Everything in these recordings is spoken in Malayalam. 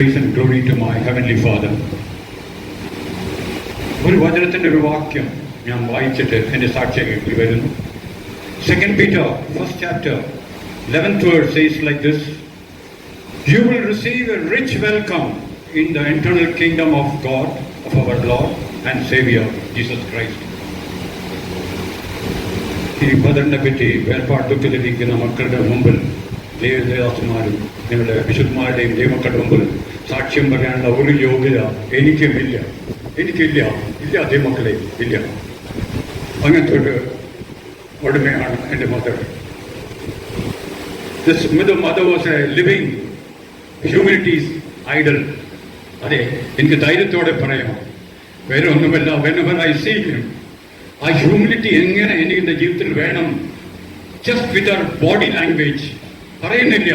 Praise and glory to my heavenly Father. ഒരു വചനത്തിന്റെ ഒരു വാക്യം ഞാൻ വായിച്ചിട്ട് എൻ്റെ സാക്ഷ്യത്തിൽ വരുന്നു. 2 Peter, first chapter, 11th verse says like this: You will receive a rich welcome in the eternal kingdom of God, of our Lord and Savior Jesus Christ. ഈ ബദറിനെ പറ്റി വേർപാടുക്കലിരിക്കുന്ന മക്കളുടെ മുമ്പിൽ ദേവദാസന്മാരും നിങ്ങളുടെ വിശുദ്ധന്മാരുടെയും ദൈവമക്കളുടെ മുമ്പിൽ സാക്ഷ്യം പറയാനുള്ള ഒരു യോഗ്യത എനിക്കില്ല. ദൈവമക്കളെ ഇല്ല. അങ്ങനത്തെ ഒരു ഉടമയാണ് എൻ്റെ mother. Mother was a living humanities idol. അതെ, എനിക്ക് ധൈര്യത്തോടെ പറയാം. വേറെ ഒന്നുമല്ല, whenever I see him, ആ ഹ്യൂമിനിറ്റി എങ്ങനെ എനിക്ക് എൻ്റെ ജീവിതത്തിൽ വേണം. ജസ്റ്റ് വിത്ത് അവർ ബോഡി ലാംഗ്വേജ്, പറയുന്നില്ല,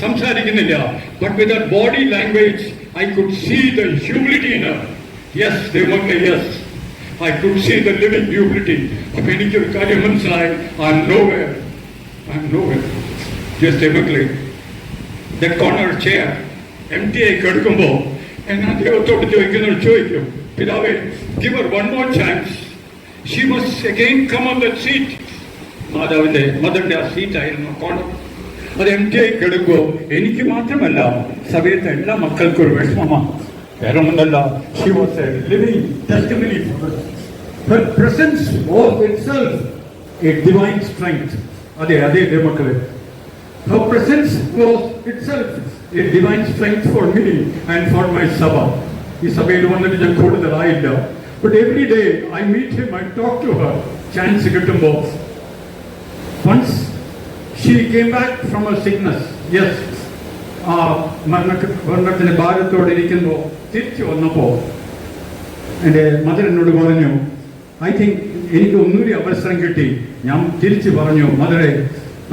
സംസാരിക്കുന്നില്ല, ബട്ട് വിത്ത് അവർ body language I could see the humility in her. Yes, yes, I could see the living humility. അപ്പൊ എനിക്കൊരു കാര്യം മനസ്സിലായി, ഐ ആം നോവെയർ. ജസ്റ്റ് മക്കളെ, ദ കോർണർ ചെയർ empty ആയി കിടക്കുമ്പോൾ ഞാൻ ദൈവത്തോട് ചോദിക്കും, പിതാവേ, give her one more chance. She must again come on that seat. മദറിന്റെ ആ സീറ്റായിരുന്നു കോർണർ. അത് empty ആയി കിടക്കുമ്പോൾ എനിക്ക് മാത്രമല്ല, സഭയത്തെ എല്ലാ മക്കൾക്കും ഒരു വിഷമമാണ്. വേറെ ഒന്നല്ല, she was a living testimony for us. Her presence was itself a divine strength. അതെ മക്കളെ, her presence was itself a divine strength for me and for my Sabha. ഈ സഭയിൽ വന്നിട്ട് ഞാൻ കൂടുതലായില്ല, but every day I meet him, I talk to her, chance കിട്ടുമ്പോൾ. Once she came back from her sickness, yes, മരണത്തിന് ഭാരത്തോടെ ഇരിക്കുമ്പോൾ തിരിച്ചു വന്നപ്പോൾ എൻ്റെ മദർ എന്നോട് പറഞ്ഞു, ഐ തിങ്ക് എനിക്ക് ഒന്നുകൂടി അവസരം കിട്ടി. ഞാൻ തിരിച്ചു പറഞ്ഞു, മദറെ,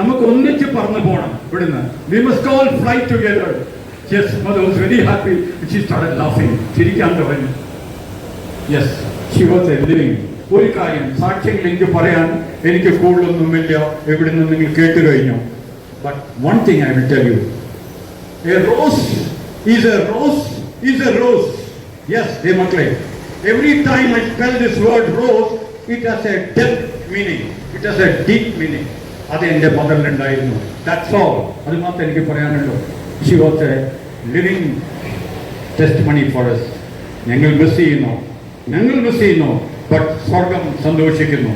നമുക്ക് ഒന്നിച്ച് പറന്നു പോകണം ഇവിടുന്ന്. We must all fly together. Yes, mother was very happy and she started laughing. ചിരിക്കാൻ തുടങ്ങി. Yes, she was a living. ഒരു കാര്യം സാക്ഷ്യങ്ങൾ എനിക്ക് പറയാൻ എനിക്ക് കൂടുതലൊന്നുമില്ല, എവിടെ നിന്ന് നിങ്ങൾ കേട്ടു കഴിഞ്ഞു. But one thing I will tell you, a rose is a rose is a rose. Yes, dear മക്കളെ, every time I spell this word rose, it has a depth meaning, it has a deep meaning. അത് എൻ്റെ മദറിലുണ്ടായിരുന്നു. That's all. അത് മാത്രമേ എനിക്ക് പറയാനുള്ളൂ. She was a living testimony for us. ഞങ്ങൾ മിസ് ചെയ്യുന്നു, but സ്വർഗം സന്തോഷിക്കുന്നു.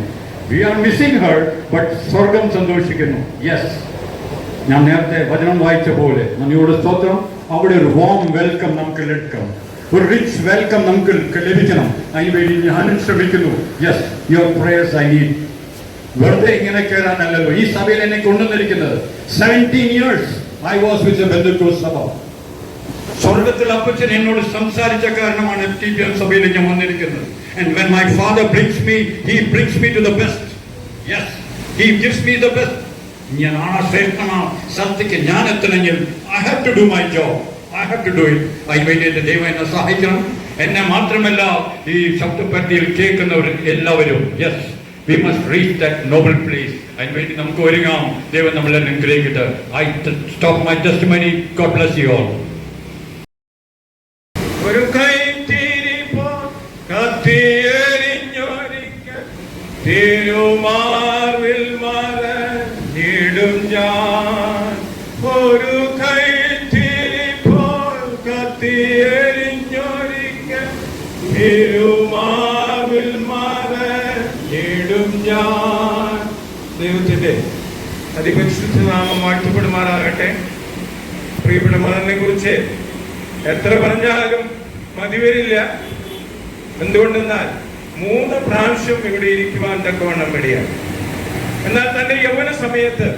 We are missing her, but സ്വർഗം സന്തോഷിക്കുന്നു. Yes, ഞാൻ നേരത്തെ വചനം വായിച്ച പോലെ, നന്ദിയോട് സ്തോത്രം, അവിടെ ഒരു വാം വെൽക്കം നമുക്ക് ലഭിക്കണം, ഒരു റിച്ച് വെൽക്കം നമുക്ക് ലഭിക്കണം. അതിനുവേണ്ടി ഞാനും ശ്രമിക്കുന്നു. Yes, your prayers I need. വെറുതെ ഇങ്ങനെ കയറാനല്ലല്ലോ ഈ സഭയിൽ എന്നെ കൊണ്ടുവന്നിരിക്കുന്നത്. 17 years I was with the Pentecost സഭ. സ്വർഗത്തിൽ അപ്പച്ചൻ എന്നോട് സംസാരിച്ച കാരണമാണ് FTPM സഭയിലേക്ക് ഞാൻ വന്നിരിക്കുന്നത്. And when my father brings me, he brings me to the best. Yes, he gives me the best. ഞാൻ ആ ശ്രേഷ്ഠമാ സത്യക്ക് ഞാൻ എത്തണമെങ്കിൽ I have to do my job. I have to do it. അതിനുവേണ്ടി ദൈവം എന്നെ സഹായിക്കണം. എന്നെ മാത്രമല്ല, ഈ ശബ്ദപരിധിയിൽ കേൾക്കുന്നവർ എല്ലാവരും. Yes, we must reach that noble place. അതിനുവേണ്ടി നമുക്ക് ഒരുങ്ങാം. ദൈവം നമ്മളെ അനുഗ്രഹിക്കട്ടെ. I stop my testimony. God bless you all. ഒരു കൈത്തിരി കത്തിയെരിഞ്ഞൊരിക്കൽ തിരുമാർവിൽ മറഞ്ഞിടും ഞാൻ. ഒരു കൈത്തിരി കത്തിയെരിഞ്ഞൊരിക്കൽ തിരുമാർവിൽ മറഞ്ഞിടും ഞാൻ. ദൈവത്തിന്റെ അതിപരിശുദ്ധ നാമം വാഴ്ത്തപ്പെടുമാറാകട്ടെ. പ്രിയപ്പെട്ട മദറിനെ കുറിച്ച് എത്ര പറഞ്ഞാലും മതി വരില്ല. എന്തുകൊണ്ടെന്നാൽ 3 പ്രാവശ്യം ഇവിടെ ഇരിക്കുവാൻ തക്കവണ്ണം ഇടയാണ്. എന്നാൽ തന്റെ യൗവന സമയത്ത്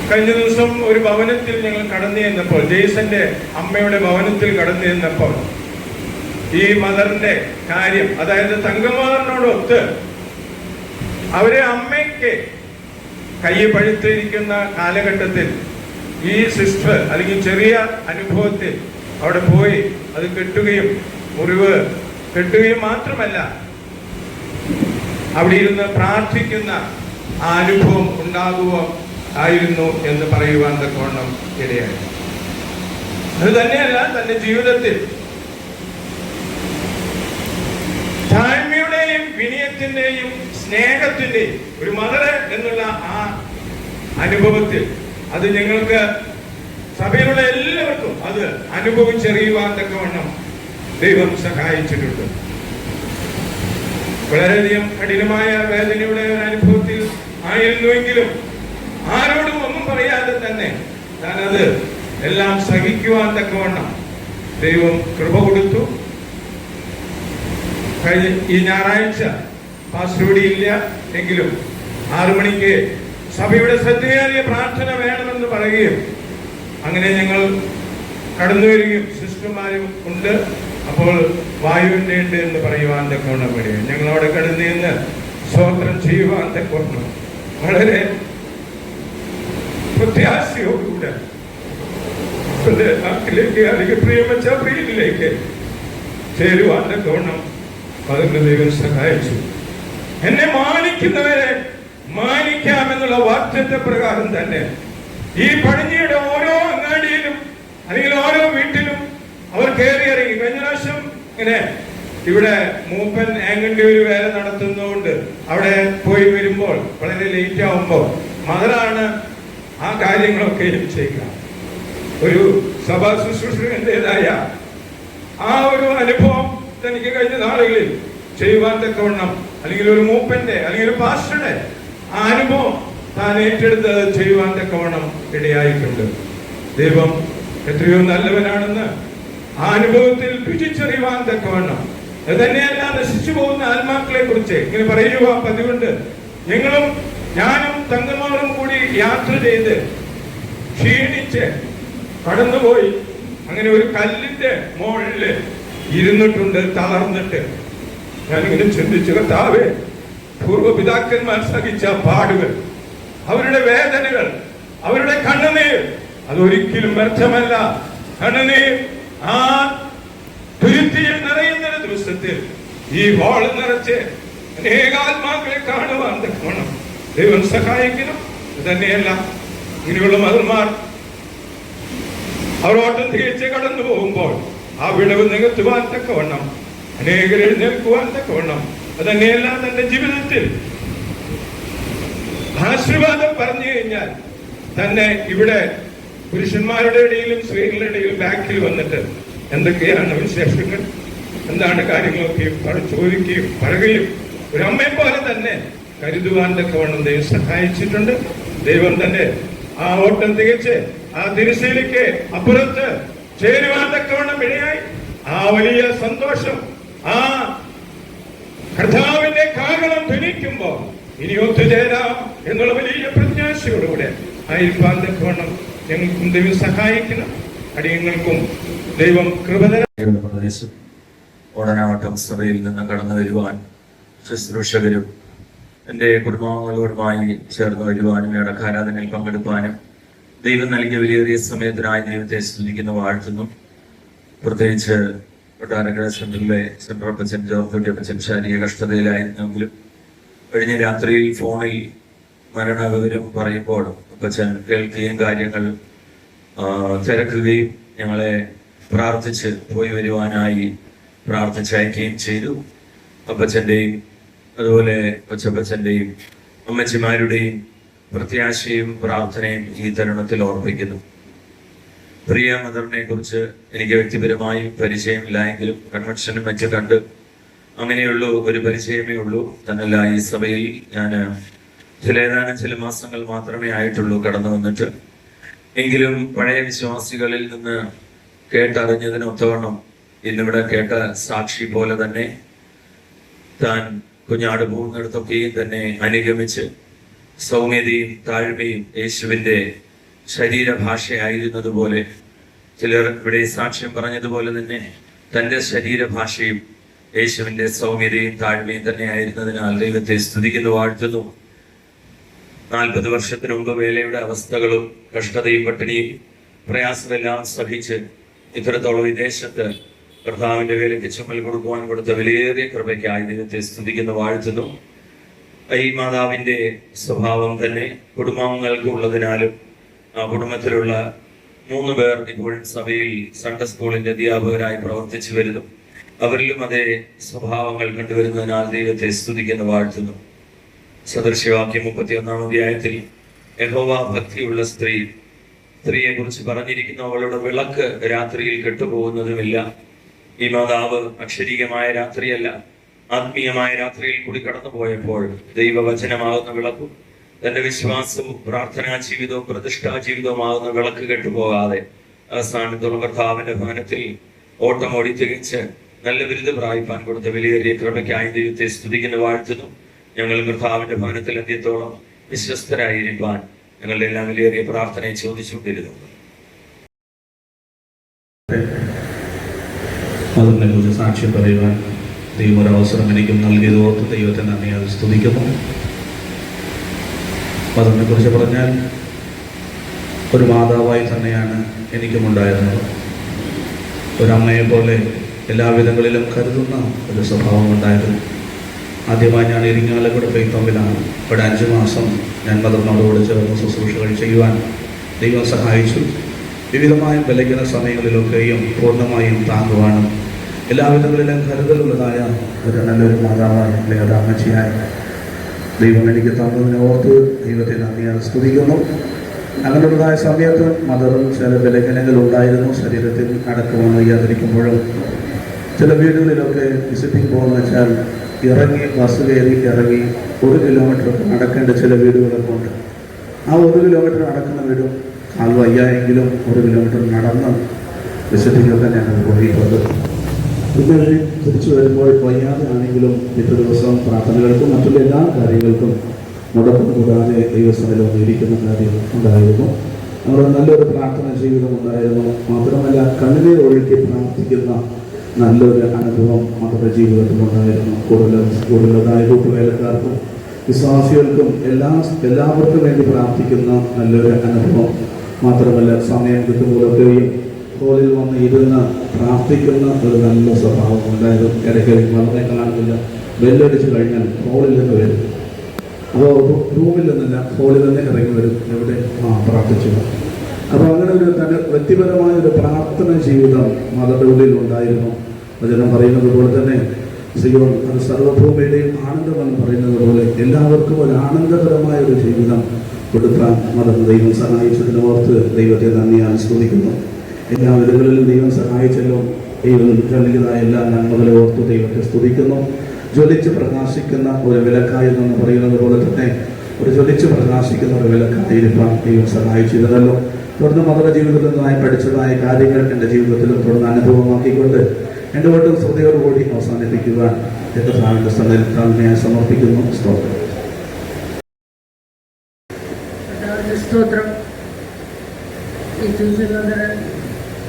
കഴിഞ്ഞ ദിവസം ഒരു ഭവനത്തിൽ ഞങ്ങൾ കടന്നു ചെന്നപ്പോൾ, ജെയ്സന്റെ അമ്മയുടെ ഭവനത്തിൽ കടന്നു ചെന്നപ്പോൾ, ഈ മദറിന്റെ കാര്യം, അതായത് തങ്കമാറിനോടൊത്ത് അവരെ അമ്മയ്ക്ക് കൈ പഴുത്തിരിക്കുന്ന കാലഘട്ടത്തിൽ ഈ സിസ്റ്റർ അല്ലെങ്കിൽ ചെറിയ അനുഭവത്തിൽ അവിടെ പോയി അത് കെട്ടുകയും മുറിവ് കെട്ടുകയും മാത്രമല്ല, അവിടെ ഇരുന്ന് പ്രാർത്ഥിക്കുന്ന ആ അനുഭവം ഉണ്ടാകുക ആയിരുന്നു എന്ന് പറയുവാൻ തക്കവണ്ണം ഇടയായി. അത് തന്നെയല്ല, തന്റെ ജീവിതത്തിൽ താഴ്മയുടെയും വിനയത്തിന്റെയും സ്നേഹത്തിന്റെയും ഒരു മദറ് എന്നുള്ള ആ അനുഭവത്തിൽ അത് ഞങ്ങൾക്ക് സഭയിലുള്ള എല്ലാവർക്കും അത് അനുഭവിച്ചറിയുവാൻ തക്കവണ്ണം ദൈവം സഹായിച്ചിട്ടുണ്ട്. വളരെയധികം കഠിനമായ വേദനയുടെ ഒരു അനുഭവത്തിൽ ആയിരുന്നുവെങ്കിലും ആരോടും ഒന്നും പറയാതെ തന്നെ താനത് എല്ലാം സഹിക്കുവാൻ തക്കവണ്ണം ദൈവം കൃപ കൊടുത്തു. കഴിഞ്ഞ ഈ ഞായറാഴ്ച പാസ്റ്റർ ഇവിടെ ഇല്ല എങ്കിലും 6 മണിക്ക് സഭയുടെ ശ്രദ്ധേറിയ പ്രാർത്ഥന വേണമെന്ന് പറയുകയും അങ്ങനെ ഞങ്ങൾ കടന്നു വരികയും സിസ്റ്റർമാരും ഉണ്ട്. അപ്പോൾ വായുവിൻ്റെ ഉണ്ട് എന്ന് പറയുവാൻ തക്കവണ്ണം വരികയും ഞങ്ങൾ അവിടെ കടന്നു നിന്ന് സ്തോത്രം ചെയ്യുവാൻ തക്കവണ്ണം വളരെ പ്രത്യാശയോടുകൂടെ നാട്ടിലേക്ക് അല്ലെങ്കിൽ പ്രിയമച്ച പ്രിയനിലേക്ക് ചേരുവാൻ തക്കവണ്ണം അതിന് ദൈവം സഹായിച്ചു. എന്നെ മാനിക്കുന്നവരെ മാനിക്കാമെന്നുള്ള വാക്യത്തെ പ്രകാരം തന്നെ ഈ പടിഞ്ഞിയുടെ ഓരോ അങ്ങാടിയിലും അല്ലെങ്കിൽ ഓരോ വീട്ടിലും അവർ കയറി ഇറങ്ങി. കഴിഞ്ഞ പ്രാവശ്യം ഇങ്ങനെ ഇവിടെ മൂപ്പൻ ഏങ്ങണ്ടി ഒരു വേല നടത്തുന്നതുകൊണ്ട് അവിടെ പോയി വരുമ്പോൾ വളരെ ലേറ്റ് ആവുമ്പോൾ മദറാണ് ആ കാര്യങ്ങളൊക്കെയും ചെയ്യുക. ഒരു സഭാ ശുശ്രൂഷകന്റേതായ ആ ഒരു അനുഭവം തനിക്ക് കഴിഞ്ഞ നാളുകളിൽ ചെയ്യുവാൻ തക്കവണ്ണം അല്ലെങ്കിൽ ഒരു മൂപ്പന്റെ അല്ലെങ്കിൽ ഒരു പാസ്റ്ററുടെ ആ അനുഭവം താൻ ഏറ്റെടുത്ത് ചെയ്യുവാൻ തക്കവണ്ണം ഇടയായിട്ടുണ്ട്. ദൈവം എത്രയോ നല്ലവനാണെന്ന് ആ അനുഭവത്തിൽ രുചിച്ചറിയുവാൻ തക്കവണ്ണം. അത് തന്നെയല്ല, നശിച്ചു പോകുന്ന ആത്മാക്കളെ കുറിച്ച് ഇങ്ങനെ പറയുക പതിവുണ്ട്. ഞാനും തങ്കമാറും കൂടി യാത്ര ചെയ്ത് ക്ഷീണിച്ച് കടന്നുപോയി. അങ്ങനെ ഒരു കല്ലിന്റെ മുകളില് ഇരുന്നിട്ടുണ്ട് തളർന്നിട്ട്. ഞാനിങ്ങനെ ചിന്തിച്ചു, കർത്താവേ, പൂർവ്വപിതാക്കന്മാർ സഹിച്ച പാടുകൾ, അവരുടെ വേദനകൾ, അവരുടെ കണ്ണുനീർ അതൊരിക്കലും വ്യർത്ഥമല്ല. കണ്ണുനീർ ആ തുരുത്തിയിൽ നിറയുന്ന ദിവസത്തിൽ ഈ ഹോള് നിറച്ച് അനേകാത്മാക്കളെ കാണുവാൻ തക്കവണ്ണം ദൈവം സഹായിക്കണം. തന്നെയല്ല, ഇങ്ങനെയുള്ള മതന്മാർ അവർ ഓട്ടം തികച്ച് കടന്നു പോകുമ്പോൾ ആ വിടവ് നികത്തുവാൻ തക്കവണ്ണം അനേകർ എഴുന്നേൽക്കുവാൻ തക്കവണ്ണം അതന്നെയല്ല തന്റെ ജീവിതത്തിൽ ആശീർവാദം പറഞ്ഞു കഴിഞ്ഞാൽ തന്നെ ഇവിടെ പുരുഷന്മാരുടെ ഇടയിലും സ്ത്രീകളുടെ ഇടയിലും ബാക്കിൽ വന്നിട്ട് എന്തൊക്കെയാണ് വിശേഷങ്ങൾ, എന്താണ് കാര്യങ്ങളൊക്കെയും ചോദിക്കുകയും പറയുകയും ഒരു അമ്മയെ പോലെ തന്നെ കരുതുവാൻ തക്കവണ്ണം ദൈവം സഹായിച്ചിട്ടുണ്ട്. ദൈവം തന്നെ ആ ഓട്ടം തികച്ച് ആ തിരുശീലയ്ക്ക് അപ്പുറത്ത് ചേരുവാൻ തക്കവണ്ണം ഇടയായി. ആ വലിയ സന്തോഷം ആ കർത്താവിന്റെ കാഹളം ധ്വനിക്കുമ്പോ ഇനി ഒത്തുചേരാം എന്നുള്ള വലിയ പ്രത്യാശയോടുകൂടെ ആയിരിക്കാൻ തക്കവണ്ണം ഞങ്ങൾക്കും ദൈവം സഹായിക്കണം. അടിയങ്ങൾക്കും ദൈവം കൃപതരം. ഓടനാവട്ടം സഭയിൽ നിന്ന് കടന്നു വരുവാൻ ശുശ്രൂഷകരും എൻ്റെ കുടുംബാംഗങ്ങളുമായി ചേർന്ന് വരുവാനും ഇടക്കാരാധനയിൽ പങ്കെടുക്കാനും ദൈവം നൽകിയ വിലയേറിയ സമയത്തിനായി ദൈവത്തെ സ്തുതിക്കുന്നു, വാഴ്ത്തുന്നു. പ്രത്യേകിച്ച് കൊട്ടാരക്കര സെന്ററിലെ സെൻട്രൽ അപ്പച്ചൻ ജോർജ് അപ്പച്ചൻ ശാരീരിക കഷ്ടതയിലായിരുന്നെങ്കിലും കഴിഞ്ഞ രാത്രിയിൽ ഫോണിൽ മരണവിവരം പറയുമ്പോൾ അപ്പച്ചൻ കേൾക്കുകയും കാര്യങ്ങൾ തിരക്കുകയും ഞങ്ങളെ പ്രാർത്ഥിച്ച് പോയി വരുവാനായി പ്രാർത്ഥിച്ചയക്കുകയും ചെയ്തു. അപ്പച്ചൻ്റെയും അതുപോലെ കൊച്ചപ്പച്ചൻ്റെയും അമ്മച്ചിമാരുടെയും പ്രത്യാശയും പ്രാർത്ഥനയും ഈ തരുണത്തിൽ ഓർപ്പിക്കുന്നു. പ്രിയ മദറിനെ കുറിച്ച് എനിക്ക് വ്യക്തിപരമായി പരിചയമില്ല എങ്കിലും കൺവെൻഷനും വെച്ച് കണ്ട് അങ്ങനെയുള്ള ഒരു പരിചയമേ ഉള്ളൂ. തന്നല്ല, ഈ സഭയിൽ ഞാൻ ചില മാസങ്ങൾ മാത്രമേ ആയിട്ടുള്ളൂ കടന്നു വന്നിട്ട്. എങ്കിലും പഴയ വിശ്വാസികളിൽ നിന്ന് കേട്ടറിഞ്ഞതിനൊത്തവണ്ണം ഇന്നിവിടെ കേട്ട സാക്ഷി പോലെ തന്നെ താൻ കുഞ്ഞാട് പോകുന്നിടത്തൊക്കെയും തന്നെ അനുഗമിച്ച് സൗമ്യതയും താഴ്മയും യേശുവിൻ്റെ ശരീരഭാഷയായിരുന്നതുപോലെ ചിലർ ഇവിടെ സാക്ഷ്യം പറഞ്ഞതുപോലെ തന്നെ തൻ്റെ ശരീരഭാഷയും യേശുവിൻ്റെ സൗമ്യതയും താഴ്മയും തന്നെ ആയിരുന്നതിനാൽ ദൈവത്തെ സ്തുതിക്കുന്നു, വാഴ്ത്തുന്നു. 40 വർഷത്തിന് മുമ്പ് വേലയുടെ അവസ്ഥകളും കഷ്ടതയും പട്ടിണിയും പ്രയാസമെല്ലാം സഹിച്ച് ഇത്രത്തോളം വിദേശത്ത് കർത്താവിൻ്റെ വേലയ്ക്ക് ചുമൽ കൊടുക്കുവാൻ കൊടുത്ത വിലയേറിയ കൃപയ്ക്കായി ദൈവത്തെ സ്തുതിക്കുന്നു, വാഴ്ത്തുന്നു. ഈ മാതാവിൻ്റെ സ്വഭാവം തന്നെ കുടുംബാംഗങ്ങൾക്ക് ഉള്ളതിനാലും ആ കുടുംബത്തിലുള്ള 3 പേർ ഇപ്പോഴും സഭയിൽ സൺഡേ സ്കൂളിന്റെ അധ്യാപകരായി പ്രവർത്തിച്ചു വരുന്നു. അവരിലും അതേ സ്വഭാവങ്ങൾ കണ്ടുവരുന്നതിനാൽ ദൈവത്തെ സ്തുതിക്കുന്ന വാഴ്ത്തുന്നു. സദൃശ്യവാക്യം 31-ാം അധ്യായത്തിൽ യഹോവ ഭക്തിയുള്ള സ്ത്രീയെ കുറിച്ച് പറഞ്ഞിരിക്കുന്നു, അവളുടെ വിളക്ക് രാത്രിയിൽ കെട്ടുപോകുന്നതുമില്ല. ഈ മാതാവ് അക്ഷരീയമായ രാത്രിയല്ല, ആത്മീയമായ രാത്രിയിൽ കൂടി കടന്നു പോയപ്പോൾ ദൈവവചനമാകുന്ന വിളക്കും തന്റെ വിശ്വാസവും പ്രാർത്ഥനാ ജീവിതവും പ്രതിഷ്ഠാ ജീവിതവുമാകുന്ന വിളക്ക് കെട്ടുപോകാതെ അവസാനത്തോളം കർത്താവിന്റെ ഭവനത്തിൽ ഓട്ടമോടി തികച്ച് നല്ല ബിരുദ പ്രാപിപ്പാൻ കൊടുത്ത വിലയേറിയ കൃപയ്ക്കായി ദൈവത്തെ സ്തുതിക്കുന്ന വാഴ്ത്തുന്നു. ഞങ്ങൾ കർത്താവിന്റെ ഭവനത്തിൽ അന്ത്യത്തോളം വിശ്വസ്തരായിരിക്കാൻ ഞങ്ങളുടെ എല്ലാം വിലയേറിയ പ്രാർത്ഥനയെ ചോദിച്ചുകൊണ്ടിരുന്നു. അതിനെ കുറിച്ച് സാക്ഷ്യം പറയുവാൻ ദൈവം ഒരവസരം എനിക്കും നൽകിയത് ഓർത്ത് ദൈവത്തെ നന്ദി അത് സ്തുതിക്കുന്നു. അതിനെ കുറിച്ച് പറഞ്ഞാൽ ഒരു മാതാവായി തന്നെയാണ് എനിക്കും ഉണ്ടായിരുന്നത്. ഒരമ്മയെ പോലെ എല്ലാവിധങ്ങളിലും കരുതുന്ന ഒരു സ്വഭാവം ഉണ്ടായിരുന്നു. ആദ്യമായി ഞാൻ ഇരിങ്ങാലക്കുട ഫെയ്ത്തോമിലാണ്. ഇവിടെ 5 മാസം ഞാൻ മദറിനോടുകൂടി ചേർന്ന് ശുശ്രൂഷകൾ ചെയ്യുവാൻ ദൈവം സഹായിച്ചു. വിവിധമായ ബലഹീന സമയങ്ങളിലൊക്കെയും പൂർണ്ണമായും താങ്ങുവാനും എല്ലാവിധങ്ങളിലും കരുതലുള്ളതായ ഒരു നല്ലൊരു മാതാവായ ഒരു അമ്മച്ചിയായി ദൈവം എനിക്ക് തന്നതിനെ ഓർത്ത് ദൈവത്തെ നന്ദിയാൽ സ്തുതിക്കുന്നു. അങ്ങനെയുള്ളതായ സമയത്ത് മദറും ചില ബലഹീനങ്ങൾ ഉണ്ടായിരുന്നു. ശരീരത്തിൽ നടക്കുവാൻ വയ്യാതിരിക്കുമ്പോഴും ചില വീടുകളിലൊക്കെ വിസിറ്റിംഗ് പോകുന്ന വെച്ചാൽ ഇറങ്ങി ബസ് കയറി ഇറങ്ങി 1 കിലോമീറ്റർ നടക്കേണ്ട ചില വീടുകളൊക്കെ ഉണ്ട്. ആ 1 കിലോമീറ്റർ നടക്കുന്ന വീടും കാൽ വയ്യായെങ്കിലും 1 കിലോമീറ്റർ നടന്ന് വിസിറ്റിങ്ങൊക്കെ ഞാൻ പോയിട്ടുണ്ട്. പിന്നെ തിരിച്ചു വരുമ്പോൾ വയ്യാതെ ആണെങ്കിലും പിറ്റേ ദിവസം പ്രാർത്ഥനകൾക്കും മറ്റുള്ള എല്ലാ കാര്യങ്ങൾക്കും മുടക്കം കൂടാതെ ദൈവസ്ഥയിൽ വന്നിരിക്കുന്ന കാര്യം ഉണ്ടായിരുന്നു. നമ്മൾ നല്ലൊരു പ്രാർത്ഥന ജീവിതം ഉണ്ടായിരുന്നു. മാത്രമല്ല കണ്ണിനെ ഒഴുക്കി പ്രാർത്ഥിക്കുന്ന നല്ലൊരു അനുഭവം അവരുടെ ജീവിതത്തിൽ ഉണ്ടായിരുന്നു. കൂടുതലതായ കൂട്ടുവേലക്കാർക്കും വിശ്വാസികൾക്കും എല്ലാവർക്കും വേണ്ടി പ്രാർത്ഥിക്കുന്ന നല്ലൊരു അനുഭവം. മാത്രമല്ല സമയം കിട്ടുമ്പോഴൊക്കെയും ഹോളിൽ വന്ന് ഇരുന്ന് പ്രാർത്ഥിക്കുന്ന ഒരു നല്ല സ്വഭാവം ഉണ്ടായിരുന്നു. ഇടയ്ക്ക് വളരെ കാണുന്നില്ല, ബെല്ലടിച്ച് കഴിഞ്ഞാൽ ഹോളിൽ നിന്ന് വരും. അപ്പോൾ റൂമിൽ നിന്നല്ല, ഹോളിൽ നിന്ന് ഇറങ്ങി വരും. എവിടെ പ്രാർത്ഥിച്ചു. അപ്പോൾ അങ്ങനെ ഒരു തന്നെ വ്യക്തിപരമായ ഒരു പ്രാർത്ഥന ജീവിതം മതയുടെ ഉള്ളിൽ ഉണ്ടായിരുന്നു. വചനം പറയുന്നത് പോലെ തന്നെ സിയോൻ അത് സർവ്വഭൂമിയുടെയും ആനന്ദമെന്ന് പറയുന്നത് പോലെ എല്ലാവർക്കും ഒരു ആനന്ദകരമായ ഒരു ജീവിതം കൊടുക്കാൻ മതം ദൈവം സഹായിച്ചതിന് ഓർത്ത് ദൈവത്തെ നന്ദിയാൽ സ്തുതിക്കുന്നു. എല്ലാ വിധങ്ങളിലും ദൈവം സഹായിച്ചല്ലോ. ദൈവം നൽകിയതായ എല്ലാ നന്മകളെ ഓർത്ത് ദൈവത്തെ സ്തുതിക്കുന്നു. ജ്വലിച്ച് പ്രകാശിക്കുന്ന ഒരു വിളക്കായി എന്ന് പറയുന്നത് പോലെ തന്നെ ഒരു ജ്വലിച്ച് പ്രകാശിക്കുന്ന ഒരു വിളക്കായിരിക്കാൻ ദൈവം സഹായിച്ചിരുന്നല്ലോ. തുടർന്ന് മതയുടെ ജീവിതത്തിൽ നിന്നായി പഠിച്ചതായ കാര്യങ്ങൾ എൻ്റെ ജീവിതത്തിലും തുടർന്ന് അനുഭവമാക്കിക്കൊണ്ട് എൻ്റെ വോട്ടും ശ്രദ്ധയോടുകൂടി അവസാനിപ്പിക്കുവാൻ കർത്താവിൻ്റെ സന്നിധിയിൽ സമർപ്പിക്കുന്നു. സ്തോത്രം.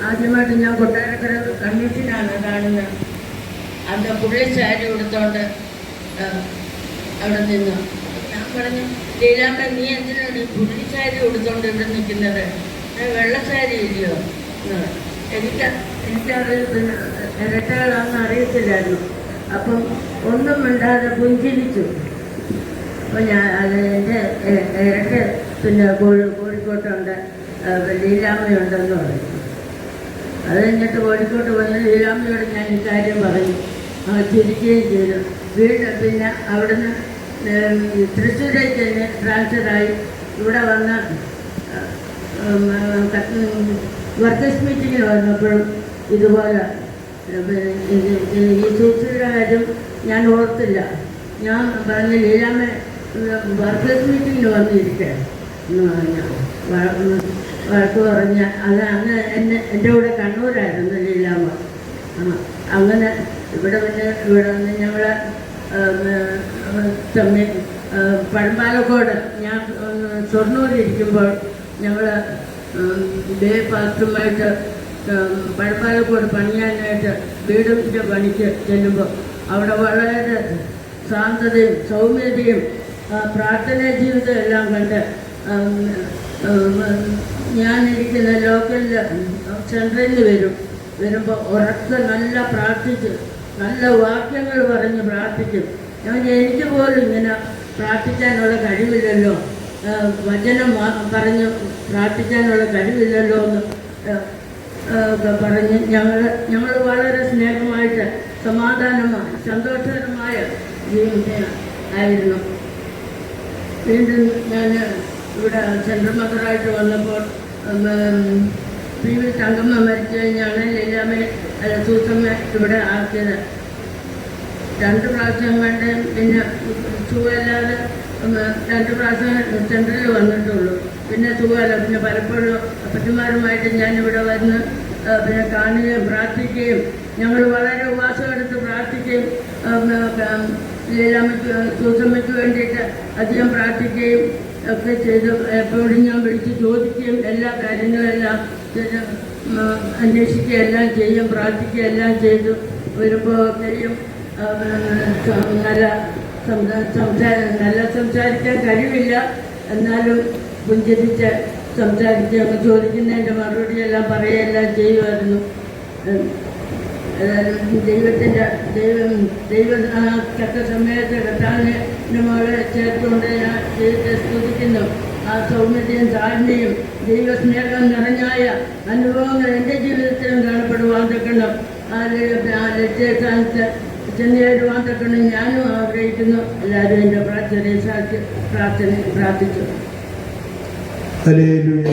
ആദ്യമായിട്ട് ഞാൻ കൊട്ടാരക്കര കൺവെൻഷനാണ് കാണുന്നത്. അന്ന് പുള്ളി സാരി ഉടുത്തോണ്ട് അവിടെ നിന്ന് ഞാൻ പറഞ്ഞു, ലീലാമ്മ നീ എന്തിനാണ് പുള്ളി സാരി ഉടുത്തോണ്ട് ഇവിടെ നിൽക്കുന്നത്? വെള്ളസാരി ഇല്ലയോ? എനിക്കത് ഇരട്ടകളാണെന്ന് അറിയത്തില്ലായിരുന്നു. അപ്പം ഒന്നും മിണ്ടാതെ പുഞ്ചിരിച്ചു. അപ്പോൾ ഞാൻ അത് എൻ്റെ ഇരട്ട പിന്നെ കോഴിക്കോട്ടുണ്ട്, ലീലാമ്മയുണ്ടെന്ന് പറഞ്ഞു. അത് കഴിഞ്ഞിട്ട് കോഴിക്കോട്ട് വന്ന് ലീലാമ്മയോട് ഞാൻ ഈ കാര്യം പറഞ്ഞു. ചിരിക്കുകയും ചെയ്തു. വീണ്ടും പിന്നെ അവിടുന്ന് തൃശ്ശൂരേക്ക് തന്നെ ട്രാൻസ്ഫറായി ഇവിടെ വന്ന് വർക്കേഴ്സ് മീറ്റിങ്ങിന് വന്നപ്പോഴും ഇതുപോലെ ഈ സൂക്ഷിയുടെ കാര്യം ഞാൻ ഓർത്തില്ല. ഞാൻ പറഞ്ഞ ലീലാമ്മ വർക്കേഴ്സ് മീറ്റിങ്ങിന് വന്നിരിക്കുക വഴക്ക് പറഞ്ഞ അത് അന്ന് എൻ്റെ കൂടെ കണ്ണൂരായിരുന്നു ലീലാമ്മ. അങ്ങനെ ഇവിടെ വന്ന് ഞങ്ങൾ പഴമ്പാലക്കോട് ഞാൻ ഷൊർണൂരിരിക്കുമ്പോൾ ഞങ്ങൾ ഡേ പാസ്റ്റുമായിട്ട് പഴമ്പാലക്കോട് പണിയാനായിട്ട് വീടിൻ്റെ പണിക്ക് ചെല്ലുമ്പോൾ അവിടെ വളരെ ശാന്തതയും സൗമ്യതയും പ്രാർത്ഥനാ ജീവിതം എല്ലാം കണ്ട് ഞാനിരിക്കുന്ന ലോക്കലിൽ സെൻട്രലിൽ വരുമ്പോൾ ഉറക്കെ നല്ല പ്രാർത്ഥിച്ച് നല്ല വാക്യങ്ങൾ പറഞ്ഞ് പ്രാർത്ഥിക്കും. എനിക്ക് പോലും ഇങ്ങനെ പ്രാർത്ഥിക്കാനുള്ള കഴിവില്ലല്ലോ, വചനം പറഞ്ഞ് പ്രാർത്ഥിക്കാനുള്ള കഴിവില്ലല്ലോ എന്ന് ഒക്കെ പറഞ്ഞ് ഞങ്ങൾ വളരെ സ്നേഹമായിട്ട് സമാധാനമായി സന്തോഷകരമായ ജീവിതം ആയിരുന്നു. വീണ്ടും ഞാൻ ഇവിടെ സെൻട്രൽ മദറായിട്ട് വന്നപ്പോൾ പി വി തങ്കമ്മ മരിച്ചു കഴിഞ്ഞാണ് ലീലാമ്മ സൂസമ്മ ഇവിടെ ആക്കിയത്. 2 പ്രാവശ്യം കണ്ട് പിന്നെ സുഖമില്ലാതെ 2 പ്രാവശ്യം സെൻട്രലിൽ വന്നിട്ടുള്ളൂ. പിന്നെ സുഖമല്ല. പിന്നെ പലപ്പോഴും അപ്പച്ചന്മാരുമായിട്ട് ഞാനിവിടെ വന്ന് പിന്നെ കാണുകയും പ്രാർത്ഥിക്കുകയും ഞങ്ങൾ വളരെ ഉപവാസമെടുത്ത് പ്രാർത്ഥിക്കുകയും ലീലാമ്മയ്ക്ക് സൂസമ്മയ്ക്ക് വേണ്ടിയിട്ട് അധികം പ്രാർത്ഥിക്കുകയും ഒക്കെ ചെയ്ത് എപ്പോഴും ഞാൻ വിളിച്ച് ചോദിക്കുകയും എല്ലാ കാര്യങ്ങളെല്ലാം അന്വേഷിക്കുകയും എല്ലാം ചെയ്യും, പ്രാർത്ഥിക്കുകയും എല്ലാം ചെയ്തു വരുമ്പോൾ ഒക്കെയും നല്ല സംസാരിക്കാൻ കഴിവില്ല. എന്നാലും പുഞ്ചരിച്ച് സംസാരിച്ച് അങ്ങ് ചോദിക്കുന്നതിൻ്റെ മറുപടിയെല്ലാം പറയുകയെല്ലാം ചെയ്യുമായിരുന്നു. ദൈവം തക്ക സമയത്ത് കർത്താവിൻ്റെ മകളെ ചേർത്തുകൊണ്ട് ഞാൻ ദൈവത്തെ സ്തുതിക്കുന്നു. ആ സൗമ്യതയും താഴ്മയും ദൈവസ്നേഹം നിറഞ്ഞായ അനുഭവങ്ങൾ എൻ്റെ ജീവിതത്തിലും കാണപ്പെടുവാൻ തക്കണം. ആ ലക്ഷ്യസ്ഥാനത്ത് ചെന്നേരുവാൻ തക്കണം ഞാനും ആഗ്രഹിക്കുന്നു. എല്ലാവരും എൻ്റെ പ്രാർത്ഥിച്ചു. ഹല്ലേലൂയ.